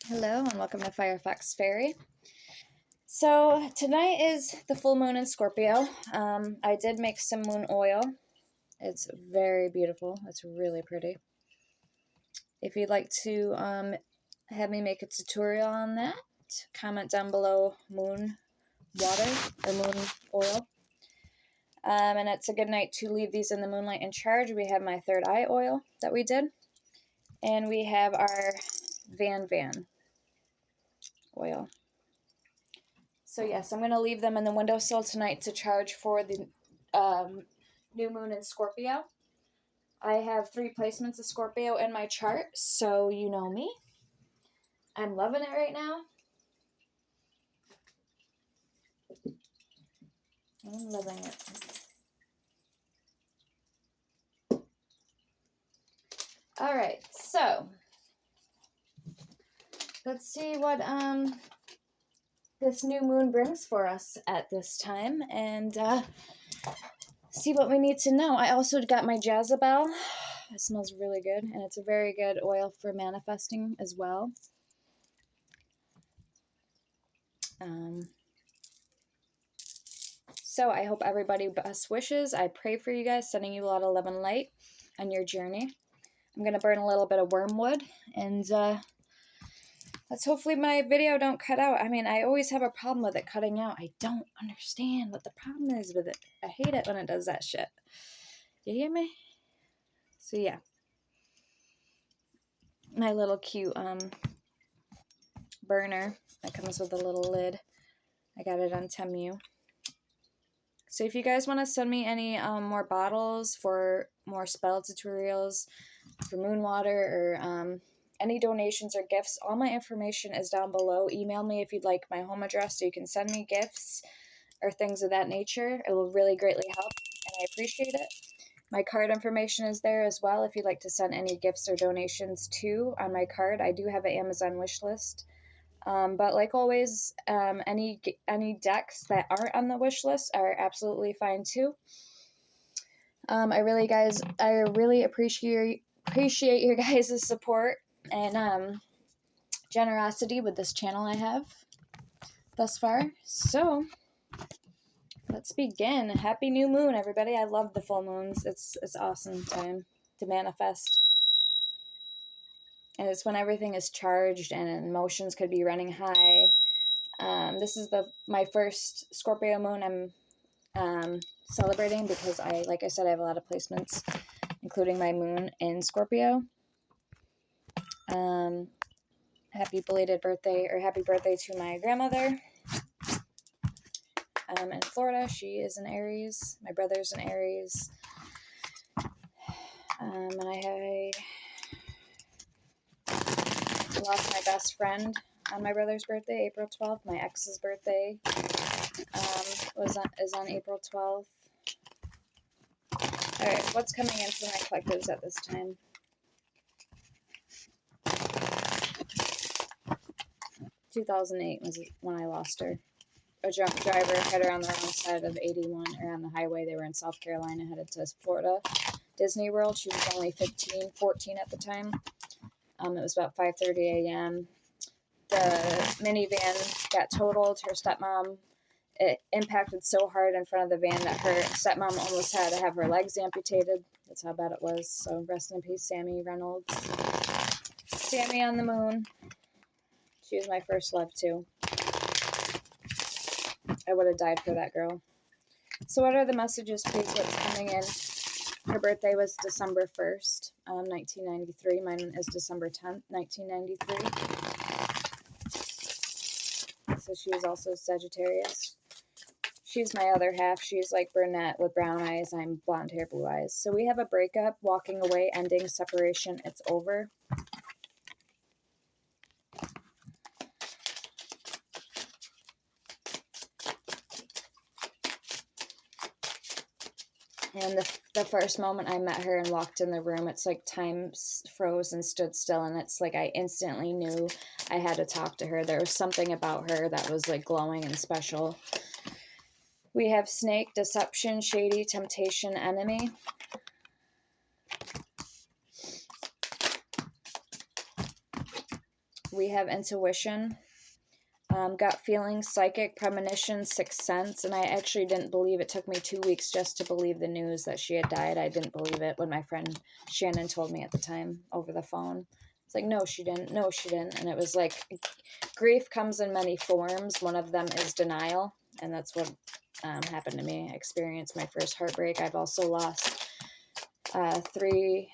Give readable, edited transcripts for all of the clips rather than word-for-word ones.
Hello and welcome to Firefox Fairy. So tonight is the full moon in Scorpio. I did make some moon oil. It's very beautiful. It's really pretty. If you'd like to have me make a tutorial on that, comment down below moon water or moon oil. And it's a good night to leave these in the moonlight and charge. We have my third eye oil that we did. And we have our Van oil. So yes, I'm going to leave them in the windowsill tonight to charge for the new moon in Scorpio. I have 3 placements of Scorpio in my chart, so you know me. I'm loving it right now. I'm loving it. All right, so let's see what this new moon brings for us at this time, and see what we need to know. I also got my Jezebel. It smells really good, and it's a very good oil for manifesting as well. So I hope everybody best wishes. I pray for you guys, sending you a lot of love and light on your journey. I'm going to burn a little bit of wormwood, and let's hopefully my video don't cut out. I mean, I always have a problem with it cutting out. I don't understand what the problem is with it. I hate it when it does that shit. You hear me? So yeah. My little cute burner that comes with a little lid. I got it on Temu. So if you guys want to send me any more bottles for more spell tutorials for moon water or any donations or gifts, all my information is down below. Email me if you'd like my home address so you can send me gifts or things of that nature. It will really greatly help, and I appreciate it. My card information is there as well if you'd like to send any gifts or donations to on my card. I do have an Amazon wish list. But like always, any decks that aren't on the wish list are absolutely fine too. I really appreciate your guys' support and generosity with this channel I have thus far. So let's begin. Happy new moon, everybody! I love the full moons. It's awesome time to manifest. And it's when everything is charged and emotions could be running high. This is my first Scorpio moon I'm celebrating because like I said, I have a lot of placements, including my moon in Scorpio. Happy belated birthday, or happy birthday to my grandmother in Florida. She is an Aries. My brother's an Aries. And I lost my best friend on my brother's birthday, April 12th. My ex's birthday is on April 12th. Alright, what's coming in for my collectives at this time? 2008 was when I lost her. A drunk driver hit her on the wrong side of 81, or on the highway. They were in South Carolina, headed to Florida Disney World. She was only 14 at the time. It was about 5:30 a.m. The minivan got totaled. Her stepmom, it impacted so hard in front of the van that her stepmom almost had to have her legs amputated. That's how bad it was. So rest in peace, Sammy Reynolds. Sammy on the moon. She was my first love too. I would have died for that girl. So what are the messages, please? What's coming in? Her birthday was December 1st, 1993. Mine is December 10th, 1993. So she is also Sagittarius. She's my other half. She's like brunette with brown eyes. I'm blonde hair, blue eyes. So we have a breakup, walking away, ending, separation. It's over. And the first moment I met her and walked in the room, it's like time froze and stood still. And it's like I instantly knew I had to talk to her. There was something about her that was like glowing and special. We have snake, deception, shady, temptation, enemy. We have intuition, gut feeling, psychic, premonition, sixth sense. And I actually didn't believe it. Took me 2 weeks just to believe the news that she had died. I didn't believe it when my friend Shannon told me at the time over the phone. It's like, no, she didn't. No, she didn't. And it was like, grief comes in many forms. One of them is denial. And that's what happened to me. I experienced my first heartbreak. I've also lost 3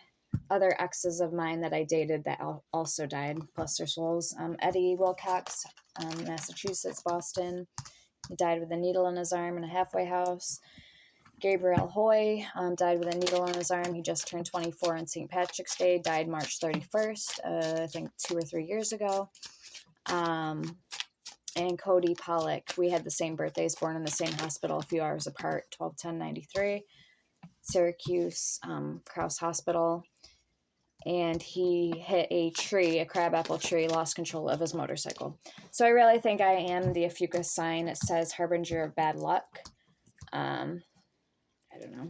other exes of mine that I dated that also died, bless their souls. Eddie Wilcox, Massachusetts, Boston. He died with a needle in his arm in a halfway house. Gabriel Hoy died with a needle in his arm. He just turned 24 on St. Patrick's Day, died March 31st, I think 2 or 3 years ago. And Cody Pollock, we had the same birthdays, born in the same hospital a few hours apart, 12/10/93, Syracuse, Crouse Hospital. And he hit a tree, a crabapple tree, lost control of his motorcycle. So I really think I am the Ophiuchus sign. It says harbinger of bad luck. I don't know.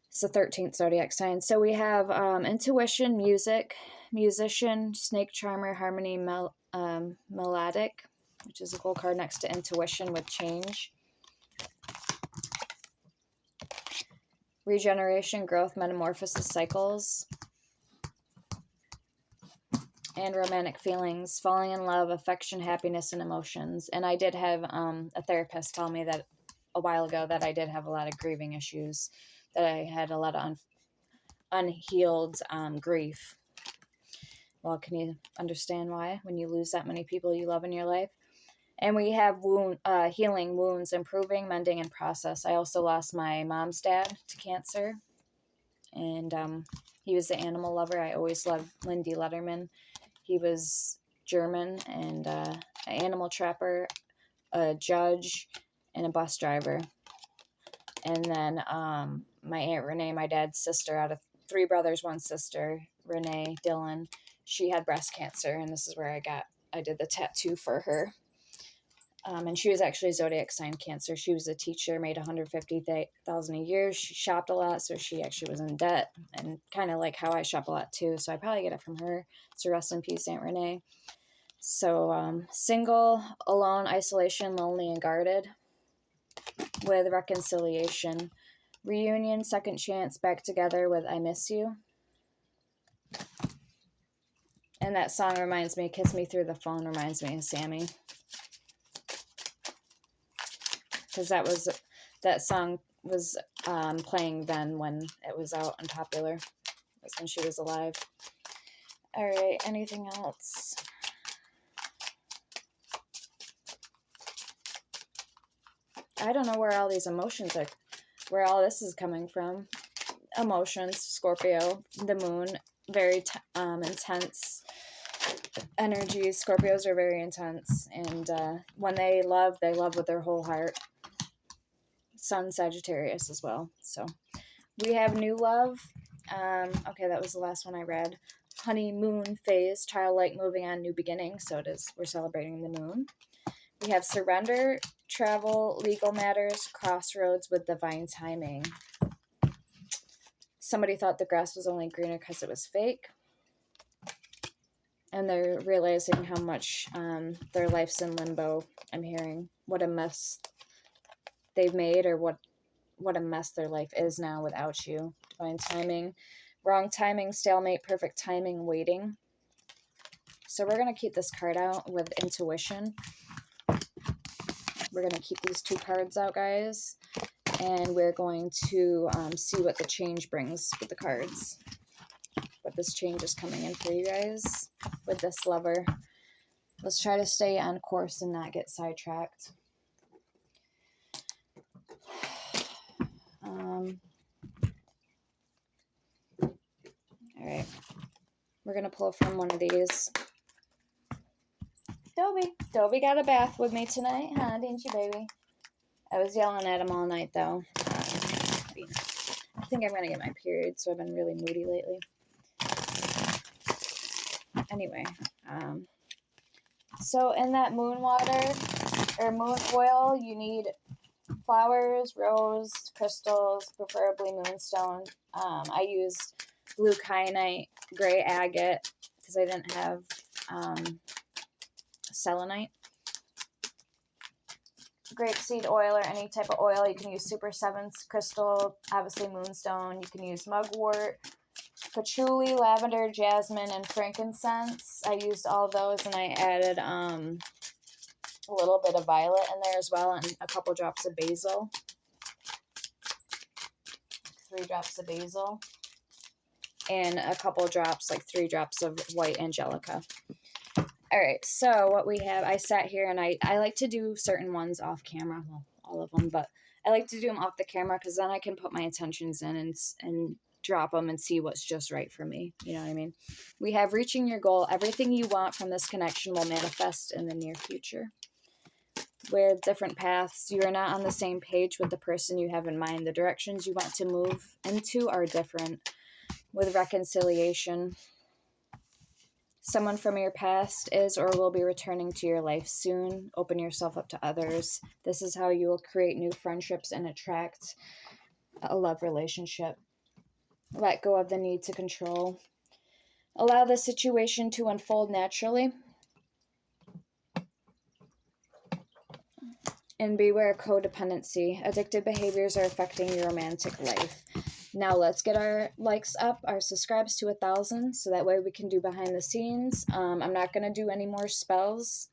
It's the 13th zodiac sign. So we have intuition, music, musician, snake charmer, harmony, melodic, which is a gold card next to intuition with change. Regeneration, growth, metamorphosis, cycles. And romantic feelings, falling in love, affection, happiness, and emotions. And I did have a therapist tell me that a while ago that I did have a lot of grieving issues, that I had a lot of unhealed grief. Well, can you understand why when you lose that many people you love in your life? And we have healing, wounds, improving, mending, and process. I also lost my mom's dad to cancer. And he was the animal lover. I always loved Lindy Letterman. He was German and an animal trapper, a judge, and a bus driver. And then my Aunt Renee, my dad's sister, out of 3 brothers, 1 sister, Renee Dillon, she had breast cancer, and this is where I did the tattoo for her. And she was actually zodiac sign Cancer. She was a teacher, made $150,000 a year. She shopped a lot, so she actually was in debt, and kind of like how I shop a lot too. So I probably get it from her. So rest in peace, Aunt Renee. So single, alone, isolation, lonely, and guarded. With reconciliation, reunion, second chance, back together with I Miss You. And that song reminds me, Kiss Me Through the Phone reminds me of Sammy. Because that song was playing then when it was out and popular. It was when she was alive. All right, anything else? I don't know where all these emotions are, where all this is coming from. Emotions, Scorpio, the moon, very intense energies. Scorpios are very intense, and when they love with their whole heart. Sun, Sagittarius as well. So we have new love. Okay, that was the last one I read. Honeymoon phase, childlike, moving on, new beginning. So it is. We're celebrating the moon. We have surrender, travel, legal matters, crossroads with divine timing. Somebody thought the grass was only greener because it was fake. And they're realizing how much their life's in limbo. I'm hearing what a mess they've made, or what a mess their life is now without you. Divine timing, wrong timing, stalemate, perfect timing, waiting. So we're going to keep this card out with intuition. We're going to keep these 2 cards out, guys. And we're going to see what the change brings with the cards. What this change is coming in for you guys with this lover. Let's try to stay on course and not get sidetracked. All right. We're going to pull from one of these. Dobie got a bath with me tonight, huh? Didn't you, baby? I was yelling at him all night, though. I think I'm going to get my period, so I've been really moody lately. Anyway, so in that moon water, or moon oil, you need flowers, rose, crystals, preferably moonstone. I used blue kyanite, gray agate, because I didn't have selenite. Grapeseed oil or any type of oil. You can use Super 7's crystal, obviously moonstone. You can use mugwort, patchouli, lavender, jasmine, and frankincense. I used all those, and I added a little bit of violet in there as well, and a couple drops of basil. 3 drops of basil. And a couple drops, like 3 drops of white angelica. All right, so what we have, I sat here and I like to do certain ones off camera, well, all of them, but I like to do them off the camera because then I can put my intentions in and drop them and see what's just right for me. You know what I mean? We have reaching your goal. Everything you want from this connection will manifest in the near future. With different paths, you are not on the same page with the person you have in mind. The directions you want to move into are different. With reconciliation, someone from your past is or will be returning to your life soon. Open yourself up to others. This is how you will create new friendships and attract a love relationship. Let go of the need to control. Allow the situation to unfold naturally. And beware of codependency. Addictive behaviors are affecting your romantic life. Now let's get our likes up, our subscribes to 1,000, so that way we can do behind the scenes. I'm not going to do any more spells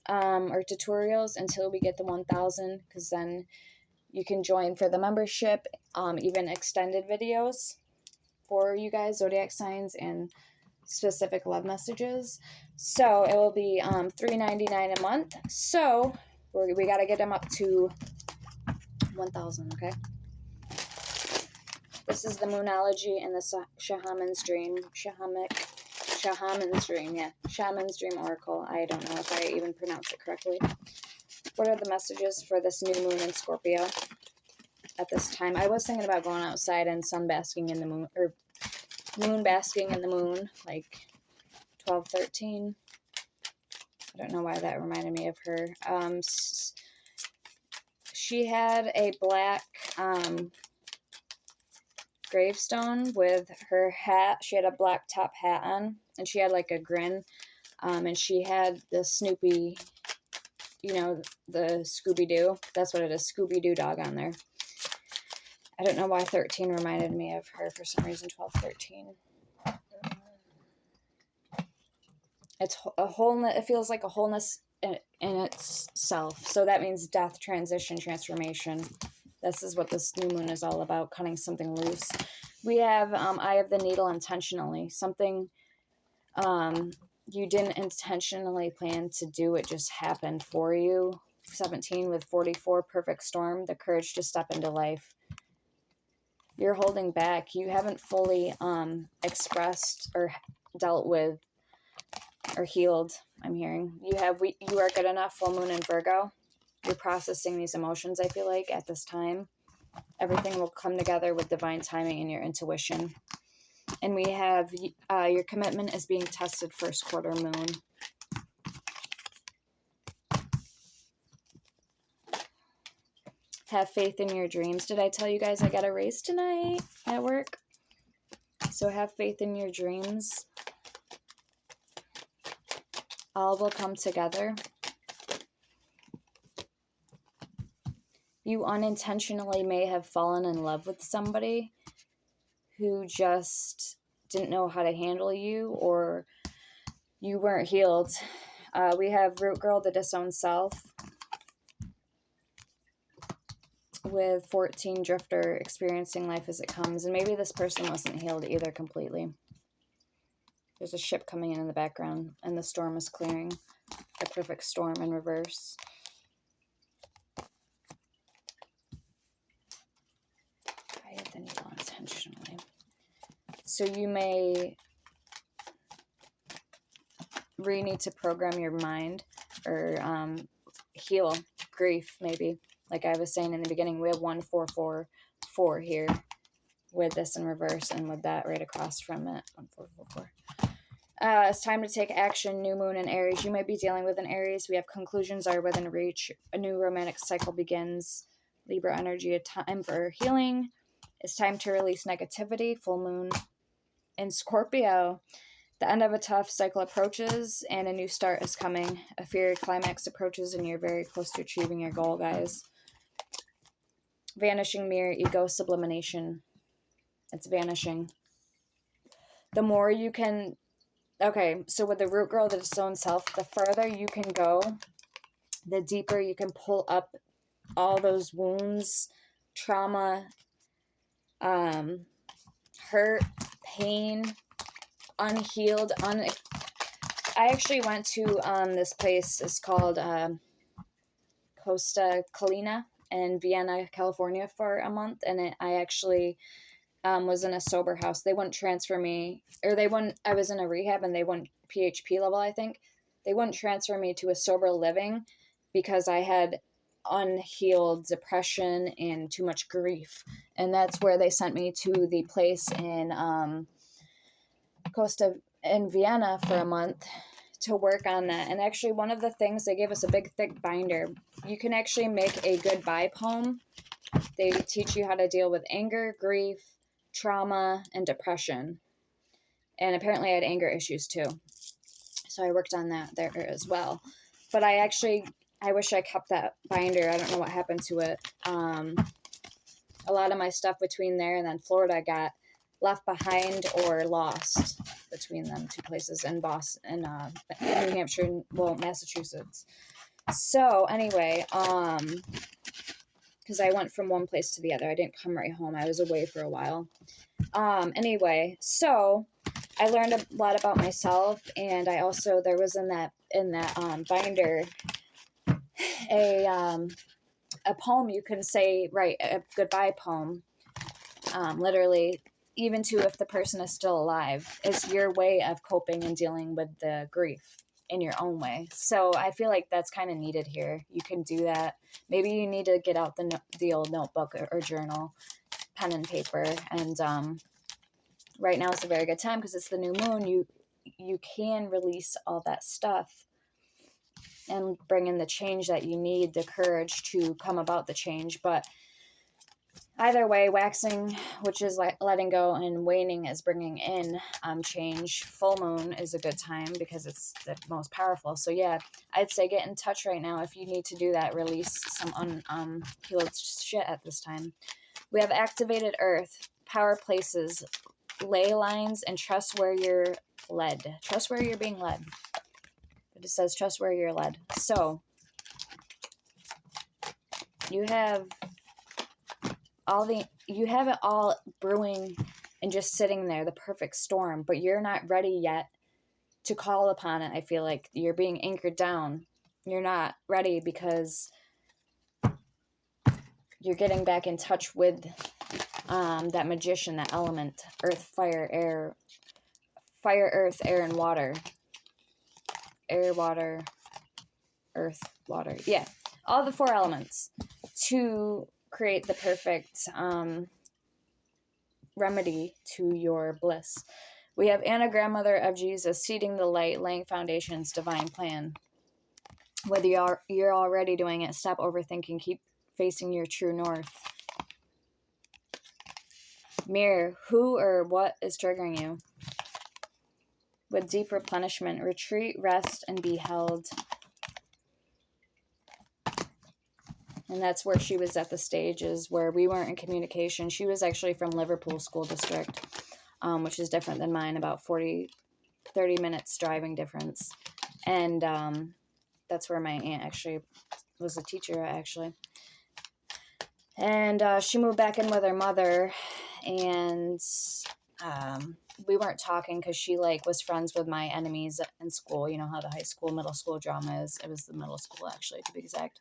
or tutorials until we get the 1,000, because then you can join for the membership, even extended videos for you guys, zodiac signs, and specific love messages. So it will be $3.99 a month. So we got to get them up to 1,000, okay? This is the Moonology and the Shaman's Dream. Shaman's Dream, yeah. Shaman's Dream Oracle. I don't know if I even pronounce it correctly. What are the messages for this new moon in Scorpio at this time? I was thinking about going outside and sunbasking in the moon, or moon basking in the moon, like 12/13. I don't know why that reminded me of her. She had a black gravestone with her hat. She had a black top hat on, and she had like a grin, and she had the Snoopy, you know, the Scooby-Doo. That's what it is, Scooby-Doo dog on there. I don't know why 13 reminded me of her for some reason. 12/13. It's a wholeness. It feels like a wholeness in itself. So that means death, transition, transformation. This is what this new moon is all about, cutting something loose. We have Eye of the Needle, intentionally. Something you didn't intentionally plan to do. It just happened for you. 17 with 44, perfect storm. The courage to step into life. You're holding back. You haven't fully expressed or dealt with or healed, I'm hearing. You are good enough, full moon in Virgo. You're processing these emotions, I feel like, at this time. Everything will come together with divine timing and your intuition. And we have your commitment is being tested, first quarter moon. Have faith in your dreams. Did I tell you guys I got a raise tonight at work? So have faith in your dreams. All will come together. You unintentionally may have fallen in love with somebody who just didn't know how to handle you, or you weren't healed. We have Root Girl, the disowned self, with 14, Drifter, experiencing life as it comes. And maybe this person wasn't healed either completely. There's a ship coming in the background, and the storm is clearing. A perfect storm in reverse. I have the needle intentionally. So you may need to program your mind, or heal grief, maybe. Like I was saying in the beginning, we have 1444 here with this in reverse, and with that right across from it. 1444. It's time to take action. New moon in Aries. You might be dealing with an Aries. We have conclusions are within reach. A new romantic cycle begins. Libra energy, a time for healing. It's time to release negativity. Full moon in Scorpio. The end of a tough cycle approaches, and a new start is coming. A fiery climax approaches, and you're very close to achieving your goal, guys. Vanishing mirror, ego sublimation. It's vanishing. The more you can... Okay, so with the root girl, the disowned self, the further you can go, the deeper you can pull up all those wounds, trauma, hurt, pain, unhealed. I actually went to this place. It's called Costa Colina in Vienna, California for a month, and I actually was in a sober house. They wouldn't transfer me, or they wouldn't, I was in a rehab and they wouldn't, PHP level, I think. They wouldn't transfer me to a sober living because I had unhealed depression and too much grief. And that's where they sent me to the place in in Vienna for a month to work on that. And actually, one of the things, they gave us a big thick binder. You can actually make a goodbye poem. They teach you how to deal with anger, grief, trauma, and depression. And apparently I had anger issues too, so I worked on that there as well. But I wish I kept that binder. I don't know what happened to it. A lot of my stuff between there and then Florida got left behind or lost between them two places in Boston, New Hampshire, well, Massachusetts. So anyway, because I went from one place to the other. I didn't come right home. I was away for a while. Anyway, so I learned a lot about myself, and I also, there was in that binder a poem you can say, write a goodbye poem, literally, even to if the person is still alive. It's your way of coping and dealing with the grief in your own way. So I feel like that's kind of needed here. You can do that. Maybe you need to get out the old notebook or journal, pen and paper, and right now is a very good time because it's the new moon. You can release all that stuff and bring in the change that you need, the courage to come about the change. But either way, waxing, which is like letting go, and waning is bringing in change. Full moon is a good time because it's the most powerful. So yeah, I'd say get in touch right now if you need to do that. Release some unhealed shit at this time. We have activated earth, power places, ley lines, and trust where you're led. Trust where you're being led. But it says trust where you're led. So you have it all brewing and just sitting there, the perfect storm, but you're not ready yet to call upon it. I feel like you're being anchored down. You're not ready because you're getting back in touch with that magician, that element, earth, fire, air, earth, air, and water. Air, water, earth, water. Yeah, all the 4 elements to create the perfect remedy to your bliss. We have Anna, grandmother of Jesus, seeding the light, laying foundations, divine plan. Whether you're already doing it, stop overthinking, keep facing your true north. Mirror, who or what is triggering you? With deep replenishment, retreat, rest, and be held. And that's where she was at the stages where we weren't in communication. She was actually from Liverpool School District, which is different than mine, about 30 minutes driving difference. And that's where my aunt actually was a teacher, actually. And she moved back in with her mother, and we weren't talking because she was friends with my enemies in school. You know how the high school, middle school drama is. It was the middle school, actually, to be exact.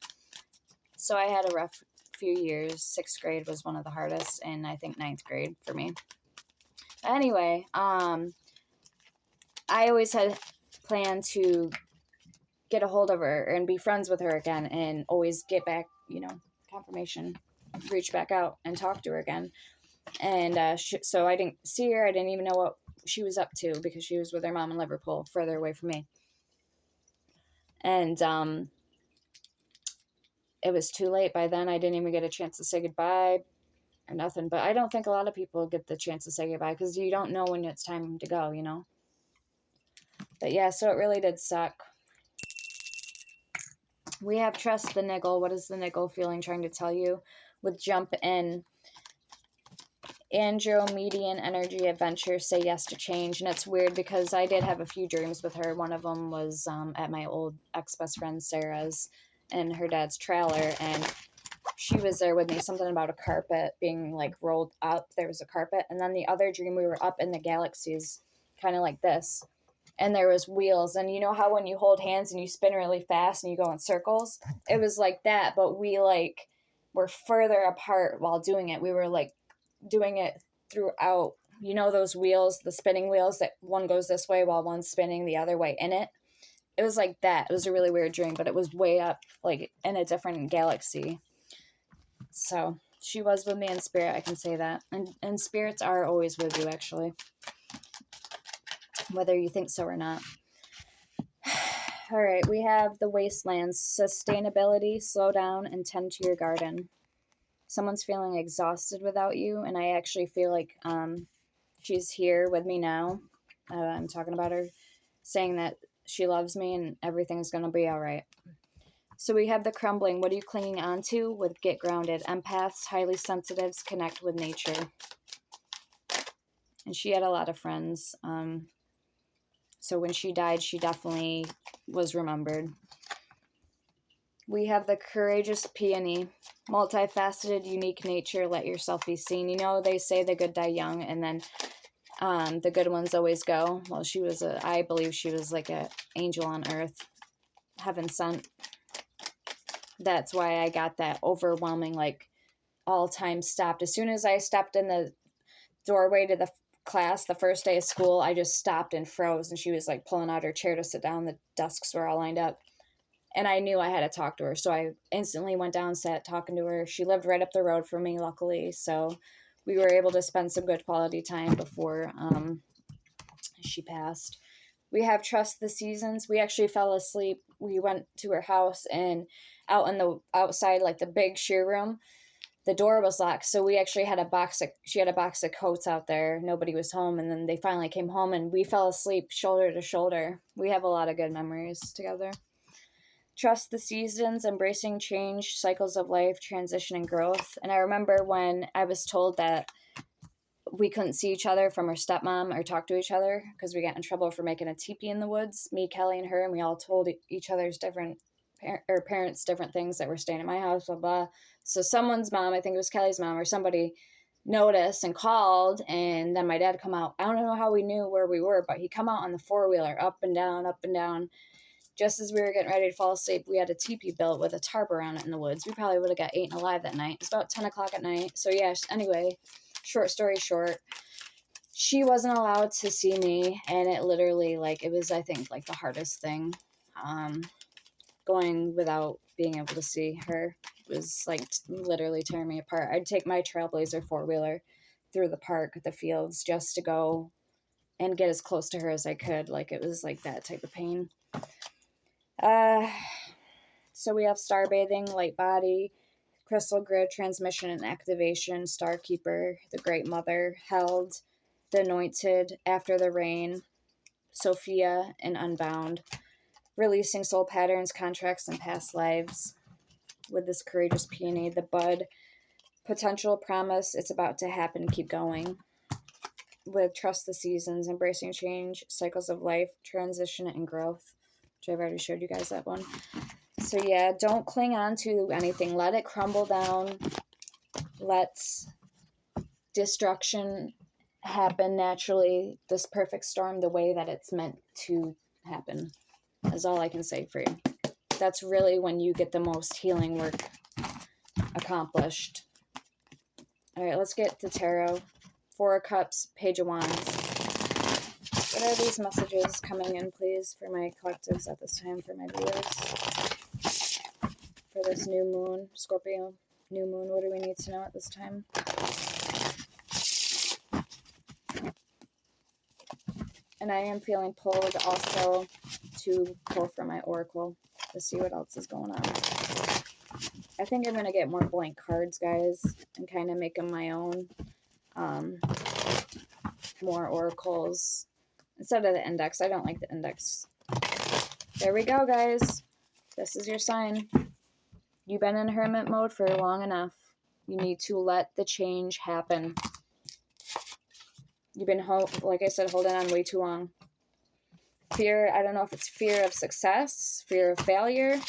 So I had a rough few years. 6th grade was one of the hardest, and I think 9th grade for me. Anyway, I always had planned to get a hold of her and be friends with her again and always get back, confirmation, reach back out and talk to her again. And so I didn't see her. I didn't even know what she was up to because she was with her mom in Liverpool, further away from me. And it was too late by then. I didn't even get a chance to say goodbye or nothing. But I don't think a lot of people get the chance to say goodbye because you don't know when it's time to go, But yeah, so it really did suck. We have trust the niggle. What is the niggle feeling trying to tell you? With jump in, Andromedian energy adventure, say yes to change. And it's weird because I did have a few dreams with her. One of them was at my old ex-best friend Sarah's and her dad's trailer, and she was there with me. Something about a carpet being like rolled up. There was a carpet. And then the other dream, we were up in the galaxies, kind of like this, and there was wheels. And you know how when you hold hands and you spin really fast and you go in circles? It was like that, but we like were further apart while doing it. We were like doing it throughout, you know, those wheels, the spinning wheels that one goes this way while one's spinning the other way in it. It was like that. It was a really weird dream, but it was way up, like in a different galaxy. So she was with me in spirit, I can say that. And spirits are always with you, actually, whether you think so or not. All right, we have the wastelands, sustainability, slow down, and tend to your garden. Someone's feeling exhausted without you, and I actually feel like she's here with me now. I'm talking about her, saying that she loves me and everything's going to be all right. So we have the crumbling. What are you clinging on to? With get grounded. Empaths, highly sensitives, connect with nature. And she had a lot of friends. So when she died, she definitely was remembered. We have the courageous peony. Multifaceted, unique nature, let yourself be seen. You know, they say the good die young, and then the good ones always go. Well, I believe she was like an angel on earth, heaven sent. That's why I got that overwhelming, like, all time stopped. As soon as I stepped in the doorway to the class the first day of school, I just stopped and froze, and she was like pulling out her chair to sit down. The desks were all lined up. And I knew I had to talk to her. So I instantly went down, sat talking to her. She lived right up the road from me, luckily. So we were able to spend some good quality time before she passed. We have trust the seasons. We actually fell asleep. We went to her house, and out in the outside, like the big sheer room, the door was locked. So we actually had she had a box of coats out there. Nobody was home. And then they finally came home, and we fell asleep shoulder to shoulder. We have a lot of good memories together. Trust the seasons, embracing change, cycles of life, transition, and growth. And I remember when I was told that we couldn't see each other from her stepmom or talk to each other because we got in trouble for making a teepee in the woods, me, Kelly, and her, and we all told each other's parents different things that were staying at my house, blah, blah. So someone's mom, I think it was Kelly's mom or somebody, noticed and called, and then my dad come out. I don't know how we knew where we were, but he come out on the four-wheeler, up and down, up and down. Just as we were getting ready to fall asleep, we had a teepee built with a tarp around it in the woods. We probably would have got eaten alive that night. It was about 10 o'clock at night. So yeah, anyway, short story short, she wasn't allowed to see me, and it literally, like, it was, I think, like the hardest thing. Going without being able to see her was like literally tearing me apart. I'd take my Trailblazer four-wheeler through the park, the fields, just to go and get as close to her as I could. Like, it was like that type of pain. So we have starbathing, light body, crystal grid, transmission and activation, Starkeeper, the Great Mother, held, the anointed, after the rain, Sophia, and unbound, releasing soul patterns, contracts, and past lives. With this courageous peony, the bud, potential, promise, it's about to happen, keep going. With trust the seasons, embracing change, cycles of life, transition, and growth. Which I've already showed you guys that one. So yeah, don't cling on to anything. Let it crumble down. Let destruction happen naturally. This perfect storm, the way that it's meant to happen, is all I can say for you. That's really when you get the most healing work accomplished. All right, let's get to tarot. Four of Cups, Page of Wands. What are these messages coming in, please, for my collectives at this time, for my viewers? For this new moon, Scorpio, new moon, what do we need to know at this time? And I am feeling pulled also to pull from my oracle to see what else is going on. I think I'm going to get more blank cards, guys, and kind of make them my own. More oracles instead of the index. I don't like the index. There we go, guys. This is your sign. You've been in hermit mode for long enough. You need to let the change happen. You've been, like I said, holding on way too long. Fear, I don't know if it's fear of success, fear of failure.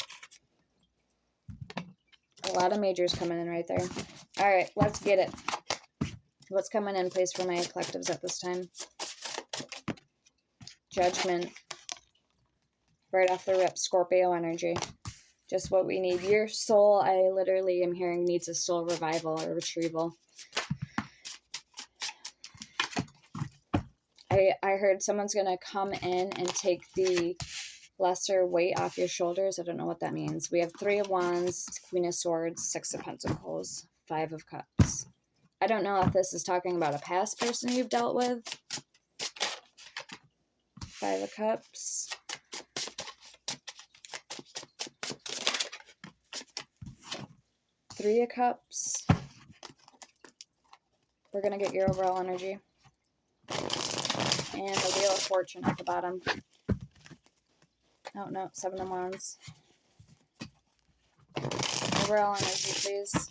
A lot of majors coming in right there. All right, let's get it. What's coming in, please, for my collectives at this time? Judgment. Right off the rip, Scorpio energy. Just what we need. Your soul, I literally am hearing, needs a soul revival or retrieval. I heard someone's going to come in and take the lesser weight off your shoulders. I don't know what that means. We have 3 of Wands, Queen of Swords, 6 of Pentacles, 5 of Cups. I don't know if this is talking about a past person you've dealt with. 5 of Cups. Three of Cups. We're going to get your overall energy. And the Wheel of Fortune at the bottom. Oh, no. 7 of Wands. Overall energy, please.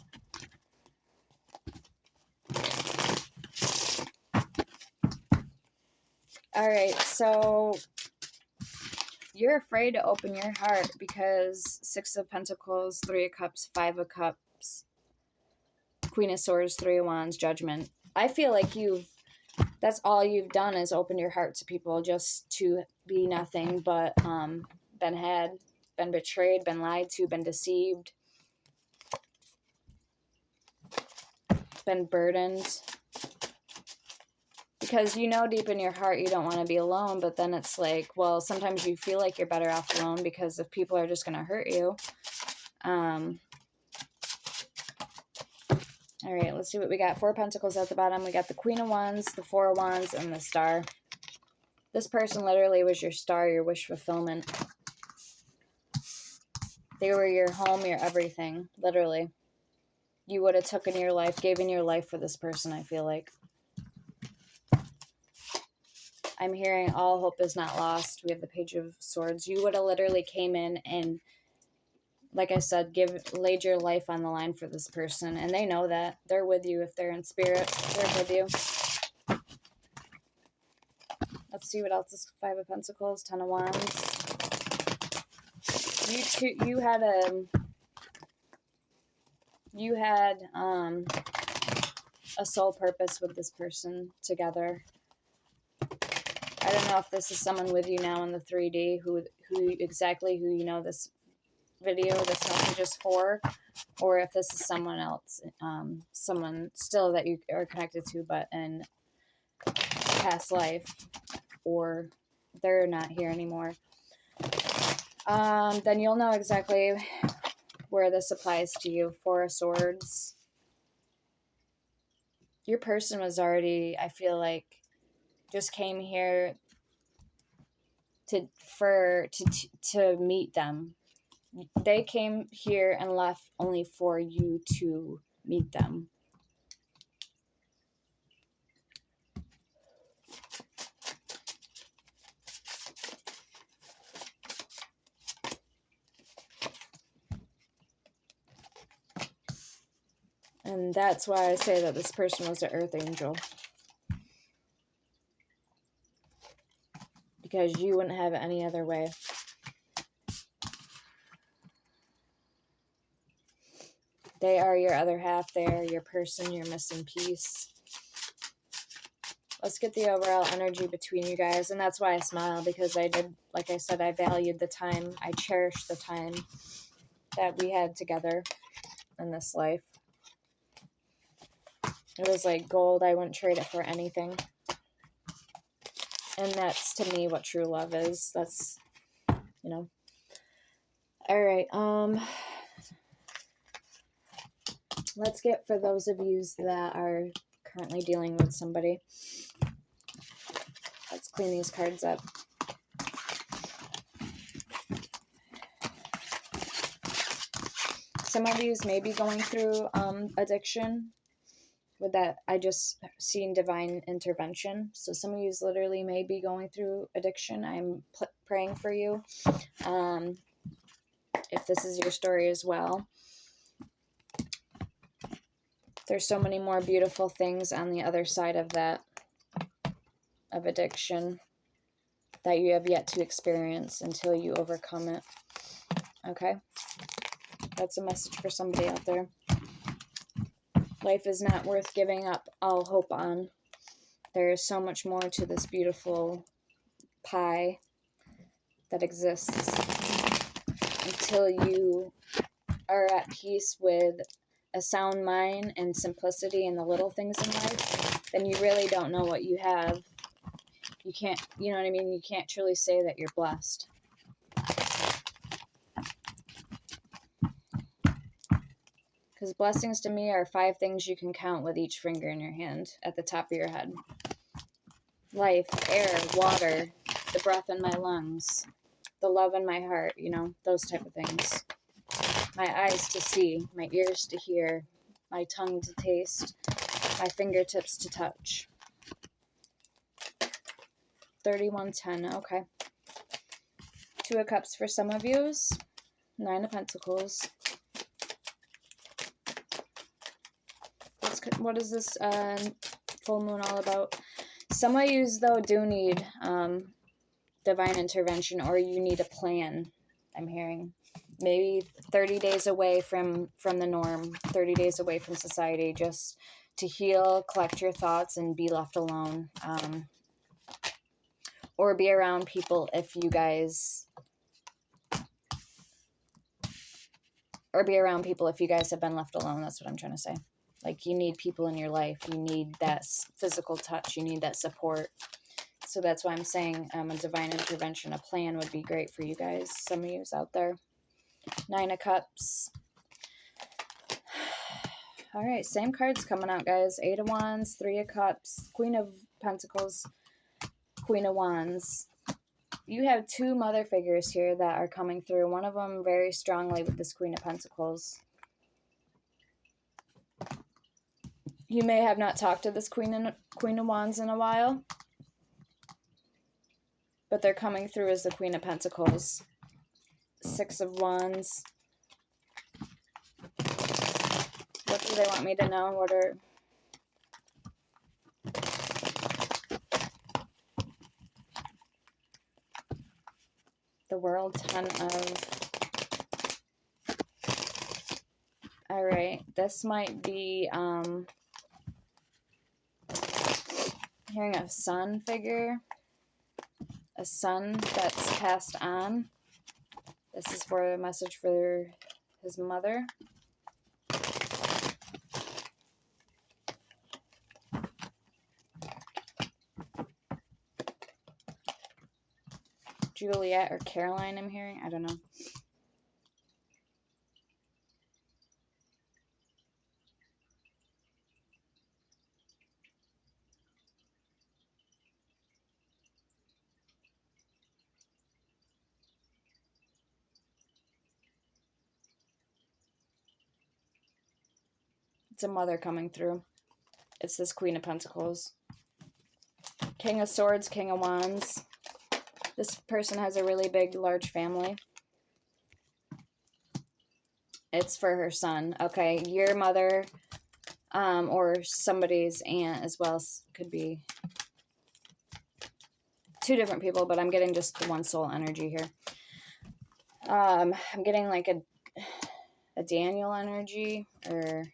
Alright, so you're afraid to open your heart because 6 of Pentacles, 3 of Cups, 5 of Cups, Queen of Swords, 3 of Wands, Judgment. I feel like that's all you've done is open your heart to people just to be nothing but been betrayed, been lied to, been deceived, been burdened. Because you know deep in your heart you don't want to be alone, but then it's like, well, sometimes you feel like you're better off alone because if people are just going to hurt you. All right, let's see what we got. 4 Pentacles at the bottom. We got the Queen of Wands, the 4 of Wands, and the Star. This person literally was your star, your wish fulfillment. They were your home, your everything, literally. You would have taken your life, given your life for this person, I feel like. I'm hearing all hope is not lost. We have the Page of Swords. You would have literally came in and, like I said, laid your life on the line for this person. And they know that. They're with you if they're in spirit. They're with you. Let's see what else is 5 of Pentacles, 10 of Wands. You had a soul purpose with this person together. I don't know if this is someone with you now in the 3D who you know this video, this message is for, or if this is someone else, someone still that you are connected to, but in past life, or they're not here anymore. Then you'll know exactly where this applies to you. 4 of Swords. Your person was already, I feel like, just came here to meet them. They came here and left only for you to meet them. And that's why I say that this person was an earth angel. Because you wouldn't have it any other way. They are your other half. They are your person, your missing piece. Let's get the overall energy between you guys. And that's why I smile, because I did, like I said, I valued the time. I cherished the time that we had together in this life. It was like gold. I wouldn't trade it for anything. And that's, to me, what true love is. That's, you know. All right. Let's get, for those of you that are currently dealing with somebody, let's clean these cards up. Some of you may be going through addiction. with that, I just seen divine intervention. So some of you literally may be going through addiction. I'm praying for you. If this is your story as well. There's so many more beautiful things on the other side of that, of addiction, that you have yet to experience until you overcome it. Okay? That's a message for somebody out there. Life is not worth giving up all hope on. There is so much more to this beautiful pie that exists. Until you are at peace with a sound mind and simplicity in the little things in life, then you really don't know what you have. You can't, you know what I mean? You can't truly say that you're blessed. Because blessings to me are 5 things you can count with each finger in your hand at the top of your head. Life, air, water, the breath in my lungs, the love in my heart, you know, those type of things. My eyes to see, my ears to hear, my tongue to taste, my fingertips to touch. 3110, okay. 2 of Cups for some of yous. 9 of Pentacles. What is this full moon all about? Some of yous, though, do need divine intervention, or you need a plan, I'm hearing. Maybe 30 days away from the norm, 30 days away from society, just to heal, collect your thoughts, and be left alone. Or be around people if you guys... Or be around people if you guys have been left alone. That's what I'm trying to say. Like, you need people in your life. You need that physical touch. You need that support. So that's why I'm saying a divine intervention, a plan would be great for you guys. Some of yous out there. 9 of Cups. All right, same cards coming out, guys. 8 of Wands, 3 of Cups, Queen of Pentacles, Queen of Wands. You have 2 mother figures here that are coming through. One of them very strongly with this Queen of Pentacles. You may have not talked to this Queen of Wands in a while, but they're coming through as the Queen of Pentacles. 6 of Wands. What do they want me to know? What are... The World, 10 of... Alright, this might be, hearing a son figure. A son that's passed on. This is for a message for his mother. Juliet or Caroline, I'm hearing. I don't know. It's a mother coming through. It's this Queen of Pentacles. King of Swords, King of Wands. This person has a really big, large family. It's for her son. Okay, your mother, or somebody's aunt as well. Could be 2 different people, but I'm getting just the one soul energy here. I'm getting like a Daniel energy, or...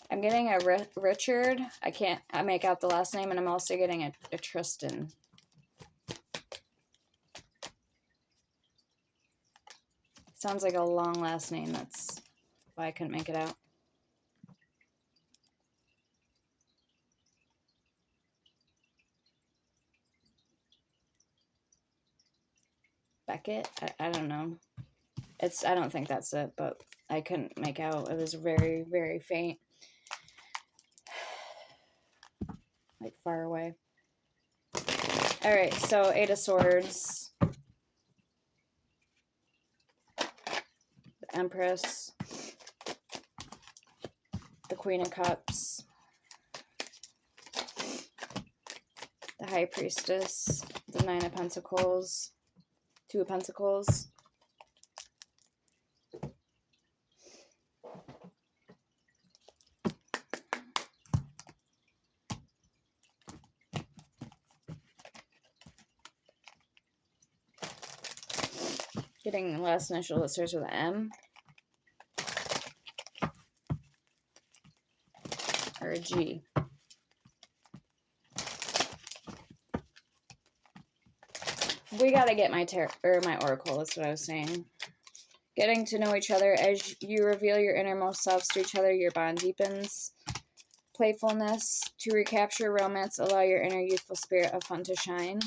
I'm getting a Richard. I can't make out the last name, and I'm also getting a Tristan. Sounds like a long last name. That's Why I couldn't make it out. Beckett? I don't know. I don't think that's it, but I couldn't make out. It was very, very faint. Like far away. Alright, so 8 of Swords. The Empress. The Queen of Cups. The High Priestess. The 9 of Pentacles. 2 of Pentacles. Getting the last initial that starts with an M. Or a G. We gotta get my oracle, that's what I was saying. Getting to know each other. As you reveal your innermost selves to each other, your bond deepens. Playfulness. To recapture romance, allow your inner youthful spirit of fun to shine.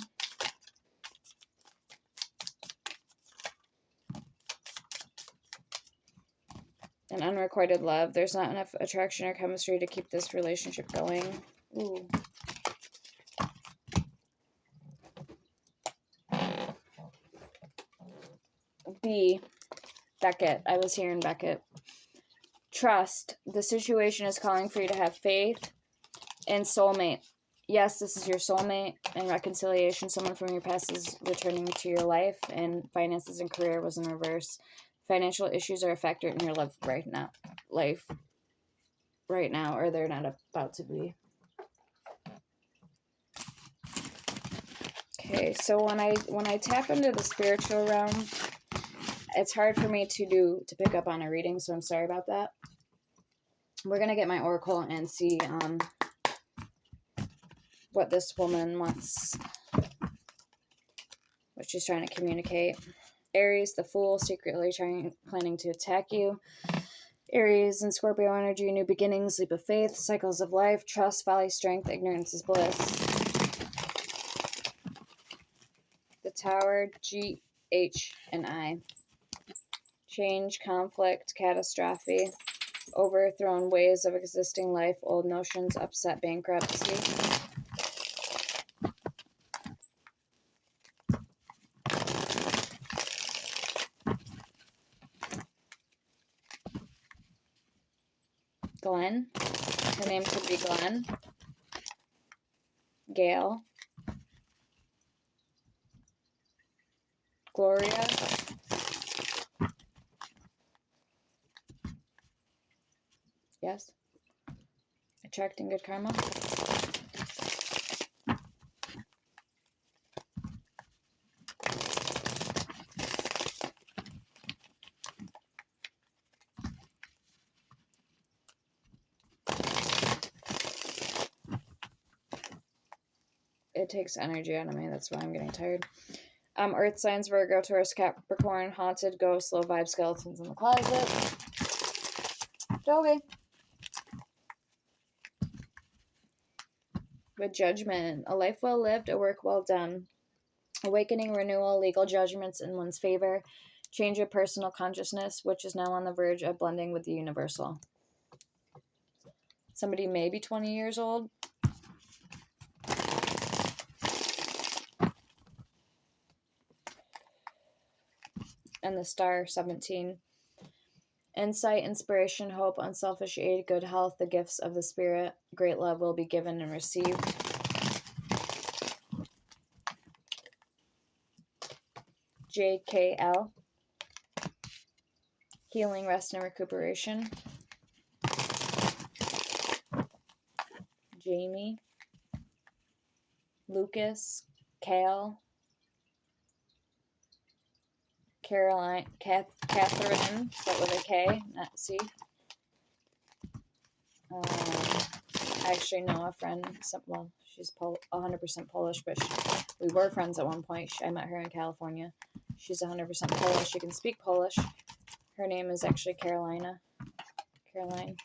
An unrequited love. There's not enough attraction or chemistry to keep this relationship going. Ooh. B. Beckett. I was hearing Beckett. Trust. The situation is calling for you to have faith. And soulmate. Yes, this is your soulmate. And reconciliation. Someone from your past is returning to your life. And finances and career was in reverse. Financial issues are a factor in your life right now. Or they're not about to be. Okay, so when I tap into the spiritual realm, it's hard for me to pick up on a reading, so I'm sorry about that. We're gonna get my oracle and see what this woman wants, what she's trying to communicate. Aries, the Fool, secretly planning to attack you. Aries and Scorpio energy, new beginnings, leap of faith, cycles of life, trust, folly, strength, ignorance is bliss. The Tower, G, H, and I. Change, conflict, catastrophe, overthrown ways of existing life, old notions, upset, bankruptcy. Glenn. Her name could be Glenn. Gail. Gloria. Yes. Attracting good karma. It takes energy out of me. That's why I'm getting tired. Earth signs, Virgo, Taurus, Capricorn, haunted, ghosts, low vibe, skeletons in the closet. Joey. With judgment, a life well lived, a work well done. Awakening, renewal, legal judgments in one's favor. Change of personal consciousness, which is now on the verge of blending with the universal. Somebody may be 20 years old. And the star, 17. Insight, inspiration, hope, unselfish aid, good health, the gifts of the spirit. Great love will be given and received. JKL. Healing, rest, and recuperation. Jamie. Lucas. Kale. Caroline, Catherine, but with a K, not C. I actually know a friend, well, she's 100% Polish, but we were friends at one point. I met her in California. She's 100% Polish. She can speak Polish. Her name is actually Carolina. Caroline.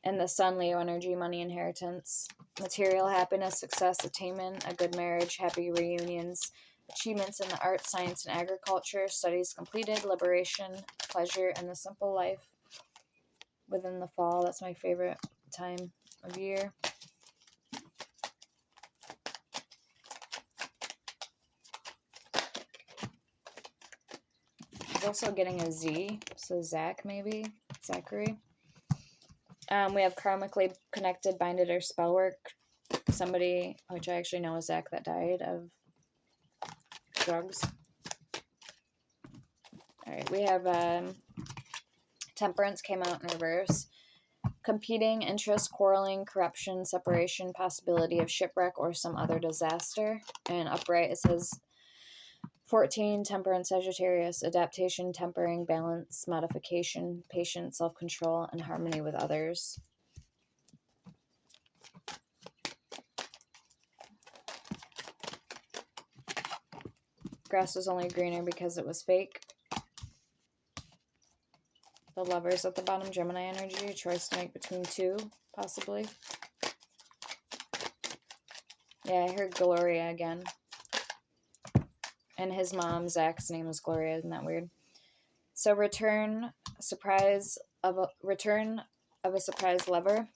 And the Sun, Leo energy, money, inheritance, material, happiness, success, attainment, a good marriage, happy reunions, achievements in the arts, science, and agriculture, studies completed, liberation, pleasure, and the simple life. Within the fall, that's my favorite time of year. He's also getting a Z, so Zach maybe, Zachary. We have karmically connected, binded, or spell work. Somebody, which I actually know is Zach, that died of drugs. Alright, we have Temperance came out in reverse. Competing, interest, quarreling, corruption, separation, possibility of shipwreck or some other disaster. And upright, it says 14, Temperance, Sagittarius, adaptation, tempering, balance, modification, patience, self-control, and harmony with others. Grass was only greener because it was fake. The Lovers at the bottom, Gemini energy, choice to make between two, possibly. Yeah, I heard Gloria again. And his mom, Zach's name was Gloria, isn't that weird? So return of a surprise lover.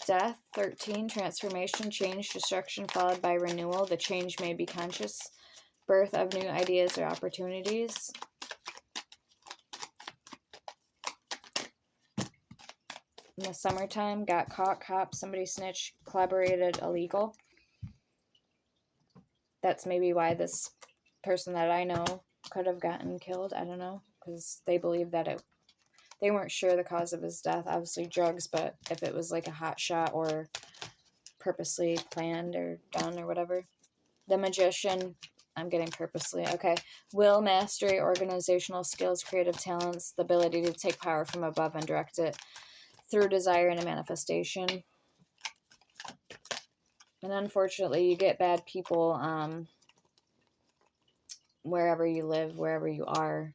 Death, 13, transformation, change, destruction, followed by renewal. The change may be conscious. Birth of new ideas or opportunities. In the summertime, got caught, cop, somebody snitched, collaborated, illegal. That's maybe why this person that I know could have gotten killed. I don't know, because they believe that they weren't sure the cause of his death. Obviously drugs, but if it was like a hot shot or purposely planned or done or whatever. The Magician, I'm getting purposely. Okay. Will, mastery, organizational skills, creative talents, the ability to take power from above and direct it through desire and a manifestation. And unfortunately, you get bad people wherever you live, wherever you are.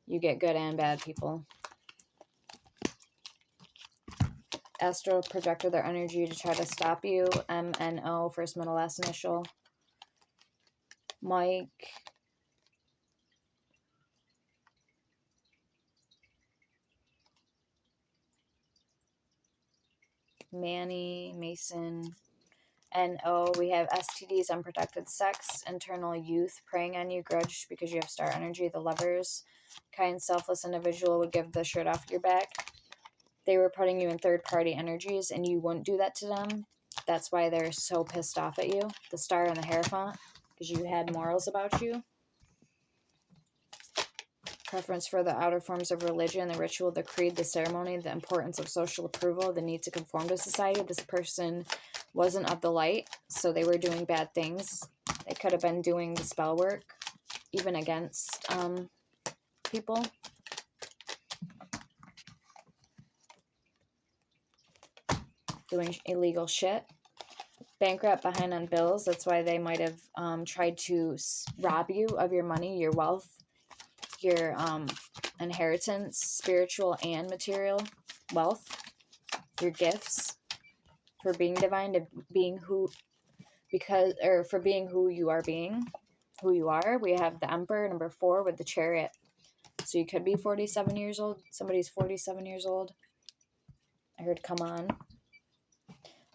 You get good and bad people. Astral projector their energy to try to stop you. MNO, first, middle, last initial. Mike. Manny, Mason. NO, we have STDs, unprotected sex, internal youth, preying on you, grudge because you have star energy. The Lovers, kind, selfless individual would give the shirt off your back. They were putting you in third-party energies, and you wouldn't do that to them. That's why they're so pissed off at you. The Star and the Hierophant, because you had morals about you. Preference for the outer forms of religion, the ritual, the creed, the ceremony, the importance of social approval, the need to conform to society. This person wasn't of the light, so they were doing bad things. They could have been doing the spell work, even against people. Doing illegal shit. Bankrupt, behind on bills. That's why they might have tried to rob you of your money, your wealth, your inheritance, spiritual and material wealth, your gifts, for being divine, to being for being who you are being, who you are. We have the Emperor, number 4, with the Chariot. So you could be 47 years old. Somebody's 47 years old. I heard come on.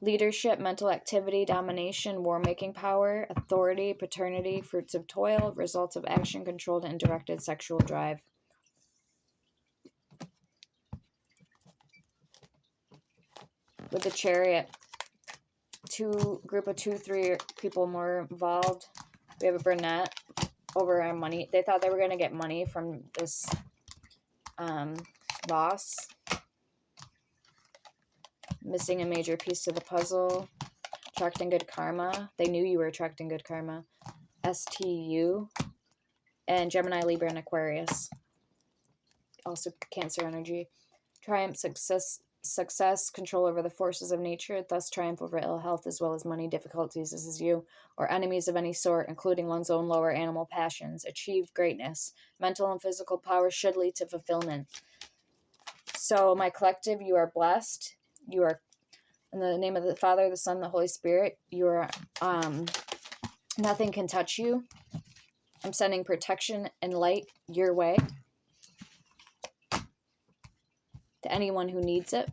Leadership, mental activity, domination, war-making power, authority, paternity, fruits of toil, results of action, controlled and directed sexual drive. With the Chariot, group of 2-3 people more involved. We have a brunette over our money. They thought they were going to get money from this loss. Missing a major piece to the puzzle. Attracting good karma. They knew you were attracting good karma. STU. And Gemini, Libra, and Aquarius. Also Cancer energy. Triumph, success, control over the forces of nature, thus triumph over ill health as well as money difficulties. This is you. Or enemies of any sort, including one's own lower animal passions. Achieve greatness. Mental and physical power should lead to fulfillment. So my collective, you are blessed. You are, in the name of the Father, the Son, the Holy Spirit, you are, nothing can touch you. I'm sending protection and light your way to anyone who needs it.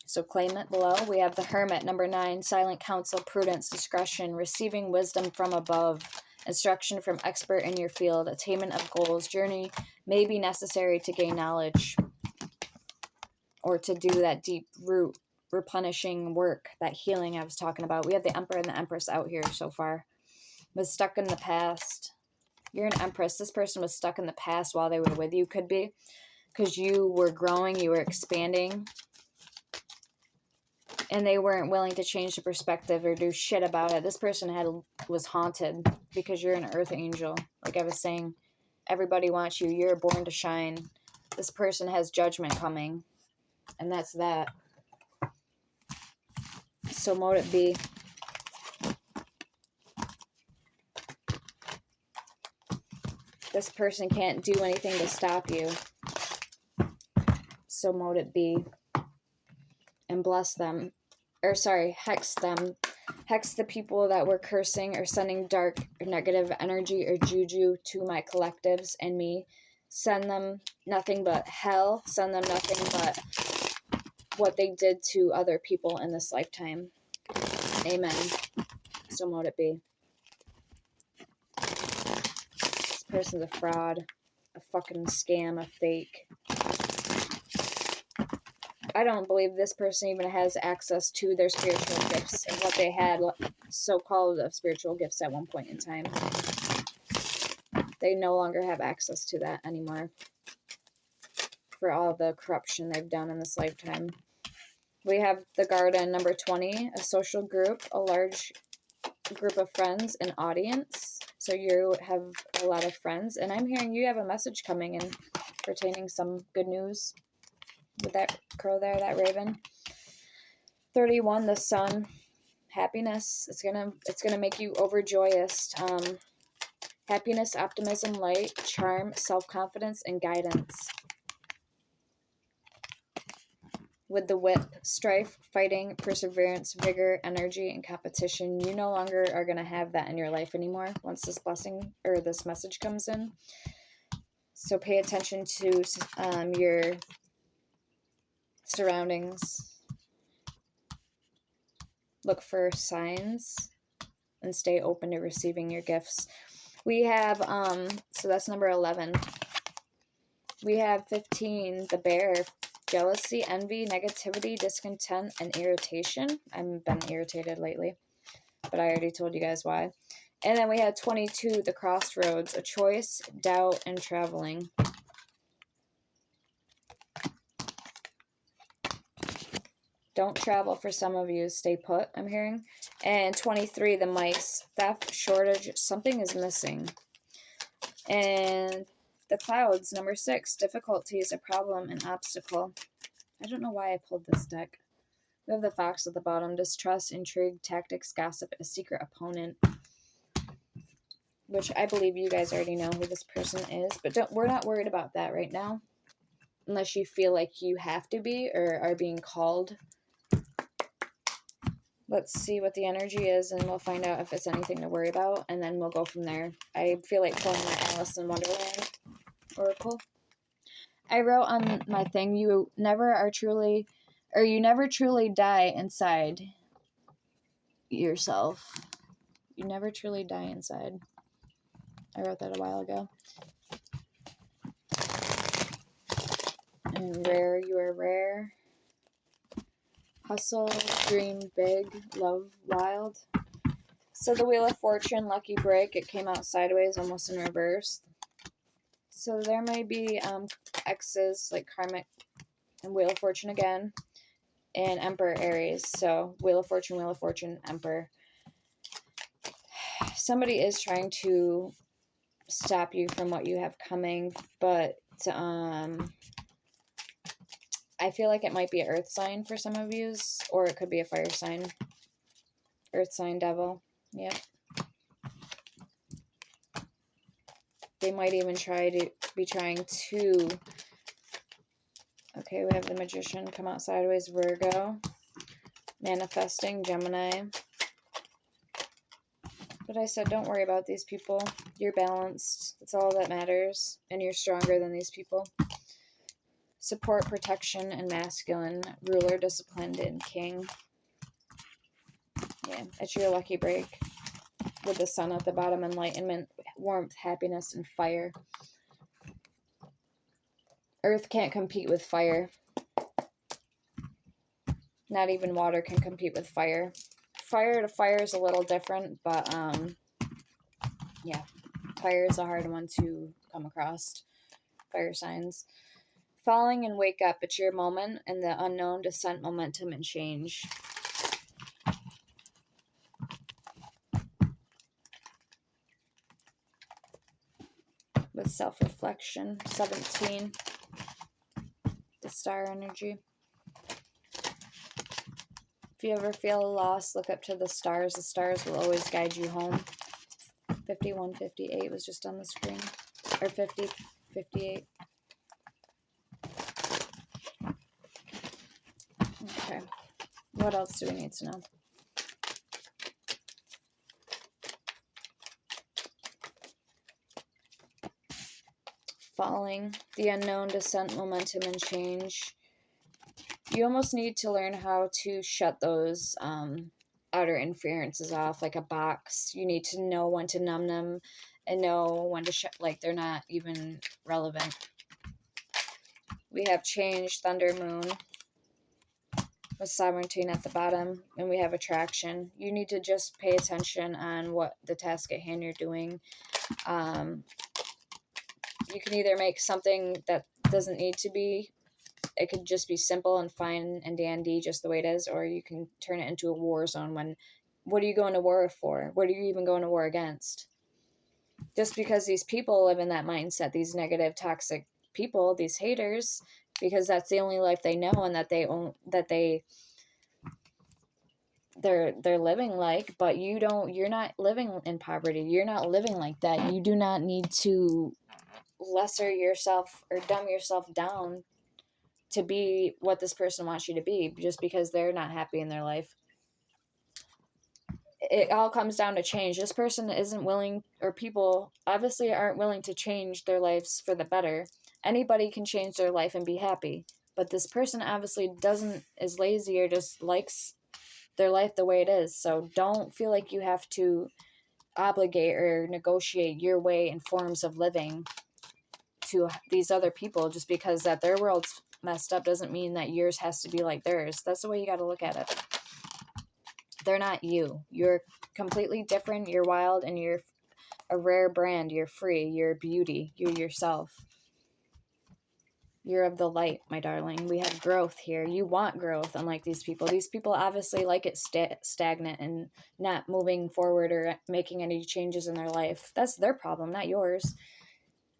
So claim it below. We have the Hermit, number 9, silent counsel, prudence, discretion, receiving wisdom from above, instruction from expert in your field, attainment of goals, journey may be necessary to gain knowledge or to do that deep root replenishing work, that healing I was talking about. We have the Emperor and the Empress out here so far. Was stuck in the past. You're an Empress. This person was stuck in the past while they were with you, could be, because you were growing, you were expanding, and they weren't willing to change the perspective or do shit about it. This person was haunted because you're an earth angel. Like I was saying, everybody wants you. You're born to shine. This person has judgment coming, and that's that. So mote it be. This person can't do anything to stop you. So mote it be. And bless them. Or sorry, hex them. Hex the people that were cursing or sending dark or negative energy or juju to my collectives and me. Send them nothing but hell. Send them nothing but what they did to other people in this lifetime. Amen. So mote it be. This person's a fraud. A fucking scam. A fake. I don't believe this person even has access to their spiritual gifts and what they had so-called of spiritual gifts at one point in time. They no longer have access to that anymore for all the corruption they've done in this lifetime. We have the Garden, number 20, a social group, a large group of friends, an audience. So you have a lot of friends, and I'm hearing you have a message coming in pertaining some good news. With that crow there, that raven. 31, the sun, happiness. It's gonna make you overjoyous. Happiness, optimism, light, charm, self-confidence, and guidance. With the whip, strife, fighting, perseverance, vigor, energy, and competition. You no longer are gonna have that in your life anymore once this blessing or this message comes in. So pay attention to your surroundings. Look for signs and stay open to receiving your gifts. We have so that's number 11. We have 15, the bear, jealousy, envy, negativity, discontent, and irritation. I've been irritated lately, but I already told you guys why. And then we have 22, the crossroads, a choice, doubt, and traveling. Don't travel for some of you. Stay put, I'm hearing. And 23, the mice. Theft, shortage, something is missing. And the clouds, number 6. Difficulties, a problem, an obstacle. I don't know why I pulled this deck. We have the fox at the bottom. Distrust, intrigue, tactics, gossip, a secret opponent. Which I believe you guys already know who this person is. But we're not worried about that right now. Unless you feel like you have to be or are being called. Let's see what the energy is, and we'll find out if it's anything to worry about, and then we'll go from there. I feel like pulling my Alice in Wonderland oracle. I wrote on my thing, you never truly die inside yourself. You never truly die inside. I wrote that a while ago. And rare, you are rare. Hustle, dream big, love wild. So the Wheel of Fortune, lucky break, it came out sideways, almost in reverse. So there may be X's, like karmic, and Wheel of Fortune again, and Emperor Aries. So Wheel of Fortune, Emperor. Somebody is trying to stop you from what you have coming, but I feel like it might be an earth sign for some of yous, or it could be a fire sign. Earth sign devil. Yep. They might even be trying to Okay, we have the Magician come out sideways, Virgo. Manifesting, Gemini. But I said, don't worry about these people. You're balanced. That's all that matters. And you're stronger than these people. Support, protection, and masculine. Ruler, disciplined, and king. Yeah, it's your lucky break. With the sun at the bottom, enlightenment, warmth, happiness, and fire. Earth can't compete with fire. Not even water can compete with fire. Fire to fire is a little different, but yeah, fire is a hard one to come across. Fire signs. Falling and wake up. It's your moment and the unknown, descent, momentum, and change. With self-reflection. 17. The star energy. If you ever feel lost, look up to the stars. The stars will always guide you home. 5158 was just on the screen. Or 58. Okay. What else do we need to know? Falling, the unknown, descent, momentum, and change. You almost need to learn how to shut those outer interferences off, like a box. You need to know when to numb them and know when to shut, like they're not even relevant. We have change, thunder, moon, with sovereignty at the bottom, and we have attraction. You need to just pay attention on what the task at hand you're doing. You can either make something that doesn't need to be, it could just be simple and fine and dandy just the way it is, or you can turn it into a war zone. What are you going to war for? What are you even going to war against? Just because these people live in that mindset, these negative, toxic people, these haters, because that's the only life they know and that they're living like, but you're not living in poverty. You're not living like that. You do not need to lesser yourself or dumb yourself down to be what this person wants you to be just because they're not happy in their life. It all comes down to change. This person isn't willing, or people obviously aren't willing to change their lives for the better. Anybody can change their life and be happy, but this person obviously is lazy or just likes their life the way it is. So don't feel like you have to obligate or negotiate your way and forms of living to these other people just because that their world's messed up doesn't mean that yours has to be like theirs. That's the way you got to look at it. They're not you. You're completely different. You're wild and you're a rare brand. You're free. You're beauty. You're yourself. You're of the light, my darling. We have growth here. You want growth, unlike these people. These people obviously like it stagnant and not moving forward or making any changes in their life. That's their problem, not yours.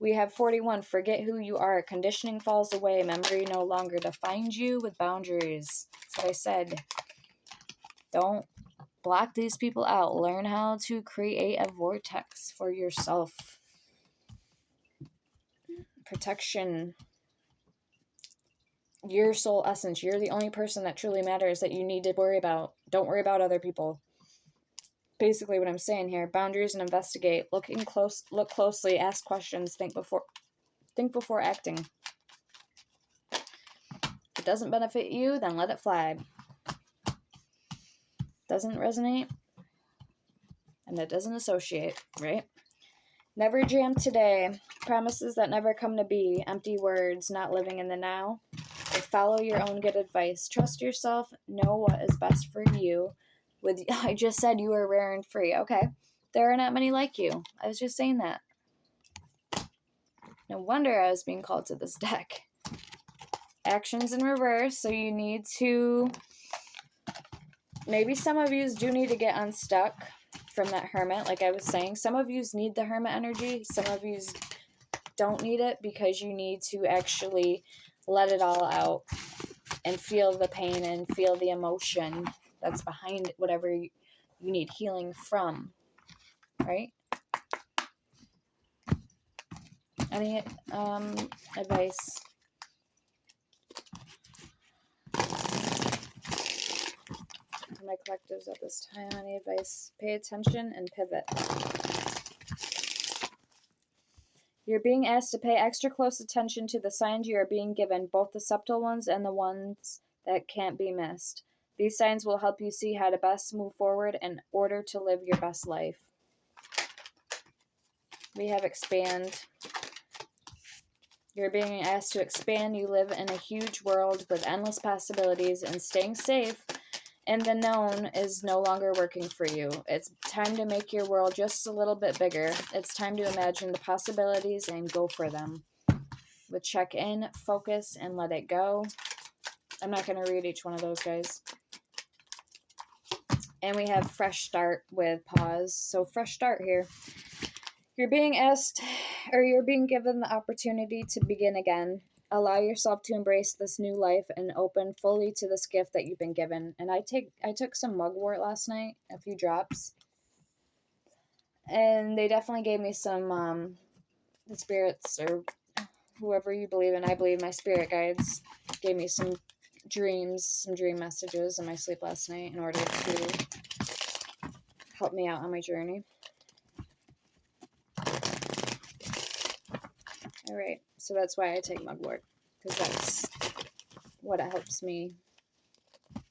We have 41. Forget who you are. Conditioning falls away. Memory no longer defines you with boundaries. That's what I said. Don't block these people out. Learn how to create a vortex for yourself. Protection. Your soul essence. You're the only person that truly matters that you need to worry about. Don't worry about other people. Basically what I'm saying here. Boundaries and investigate. Look closely. Ask questions. Think before acting. If it doesn't benefit you, then let it fly. Doesn't resonate, and it doesn't associate, right? Never jam today. Promises that never come to be. Empty words, not living in the now. Or follow your own good advice. Trust yourself. Know what is best for you. I just said you are rare and free. Okay. There are not many like you. I was just saying that. No wonder I was being called to this deck. Actions in reverse. So you need to... Maybe some of you do need to get unstuck from that hermit, like I was saying. Some of you need the hermit energy. Some of you don't need it because you need to actually let it all out and feel the pain and feel the emotion that's behind whatever you need healing from, right? Any advice? for my collectives at this time. Any advice? Pay attention and pivot. You're being asked to pay extra close attention to the signs you are being given, both the subtle ones and the ones that can't be missed. These signs will help you see how to best move forward in order to live your best life. We have expand. You're being asked to expand. You live in a huge world with endless possibilities, and staying safe in the known is no longer working for you. It's time to make your world just a little bit bigger. It's time to imagine the possibilities and go for them. With check in, focus, and let it go. I'm not going to read each one of those, guys. And we have fresh start with pause. So fresh start here. You're being asked, or you're being given the opportunity to begin again. Allow yourself to embrace this new life and open fully to this gift that you've been given. And I took some mugwort last night, a few drops. And they definitely gave me some, the spirits, or whoever you believe in. I believe my spirit guides gave me some dreams, some dream messages in my sleep last night in order to help me out on my journey. All right, so that's why I take mugwort, because that's what it helps me.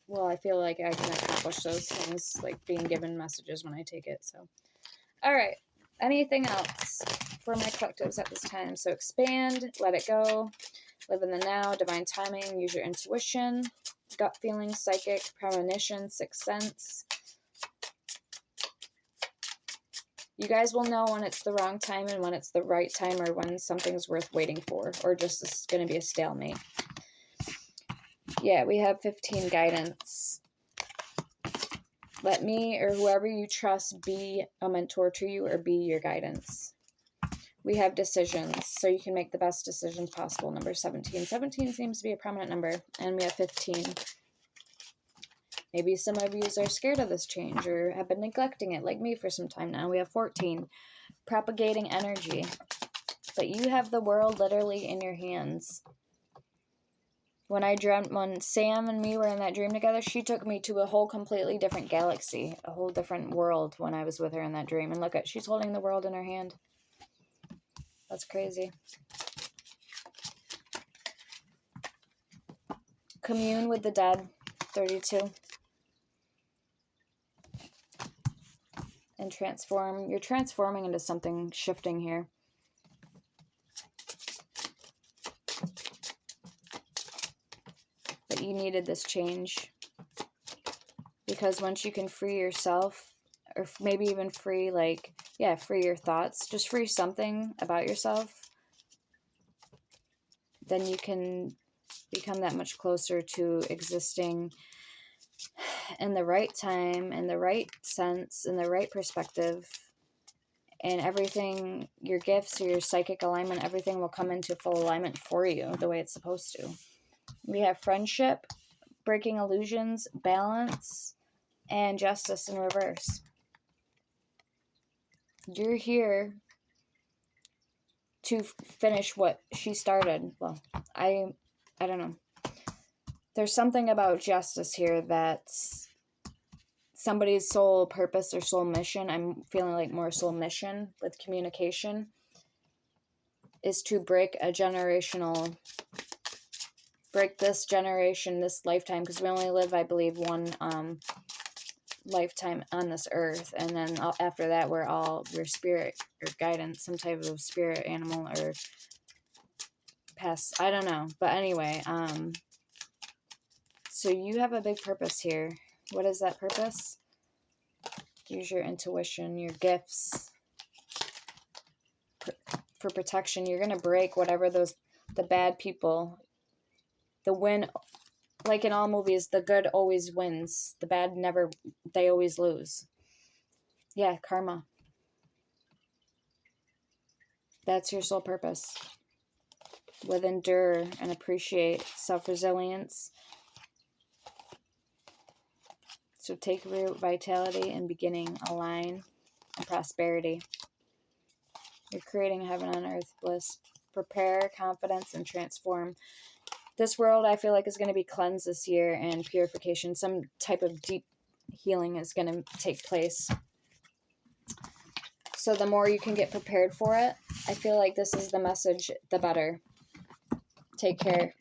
Well, I feel like I can accomplish those things, like being given messages when I take it. So, all right, anything else for my collectives at this time? So expand, let it go, live in the now, divine timing, use your intuition, gut feeling, psychic, premonition, sixth sense. You guys will know when it's the wrong time and when it's the right time, or when something's worth waiting for, or just it's going to be a stalemate. Yeah, we have 15 guidance. Let me or whoever you trust be a mentor to you, or be your guidance. We have decisions, so you can make the best decisions possible. Number 17. 17 seems to be a prominent number. And we have 15. Maybe some of you are scared of this change or have been neglecting it, like me, for some time now. We have 14. Propagating energy. But you have the world literally in your hands. When Sam and me were in that dream together, she took me to a whole completely different galaxy, a whole different world when I was with her in that dream. And look at, she's holding the world in her hand. That's crazy. Commune with the dead, 32. And transform. You're transforming into something shifting here. But you needed this change. Because once you can free yourself, or maybe even free, free your thoughts, just free something about yourself, then you can become that much closer to existing in the right time, in the right sense, in the right perspective, and everything, your gifts, your psychic alignment, everything will come into full alignment for you the way it's supposed to. We have friendship, breaking illusions, balance, and justice in reverse. You're here to finish what she started. Well, I don't know. There's something about justice here that's somebody's soul purpose or soul mission. I'm feeling like more soul mission with communication is to break this generation, this lifetime, because we only live, I believe, one lifetime on this earth, and then after that we're spirit or guidance, some type of spirit animal or past, I don't know, but anyway, so you have a big purpose here. What is that purpose? Use your intuition, your gifts for protection. You're going to break whatever the bad people, the win, like in all movies, the good always wins. The bad never, they always lose. Yeah, karma. That's your soul purpose. With endure and appreciate, self-resilience. So take root, vitality, and beginning, align, and prosperity. You're creating heaven on earth, bliss. Prepare, confidence, and transform. This world, I feel like, is going to be cleansed this year, and purification, some type of deep healing is going to take place. So the more you can get prepared for it, I feel like this is the message, the better. Take care.